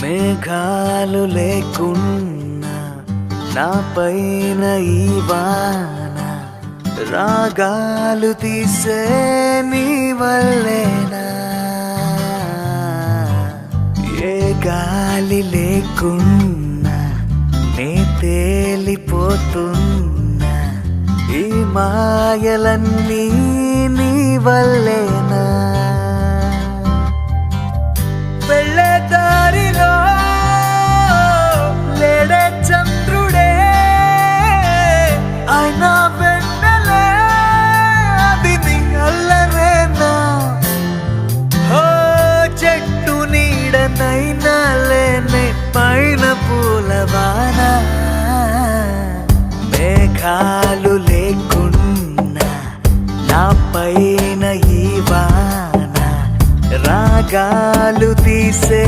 మేఘాలు లేకున్నా నా పైన ఈ వాన రాగాలు తీసే నీ వల్లేనా ఏ గాలి లేకున్నా నే తేలిపోతున్నా ఈ మాయలన్నీ నీ వల్లేనా వెళ్ళే దారిలో లేడే చంద్రుడే అయినా వెన్నెలే అది నీ అల్లరేనా ఓ చెట్టు నీడనైనా లేనే పైన పూలవాన మేఘాలు లేకున్నా నా పైన ఈ వాన రాగాలు తీసే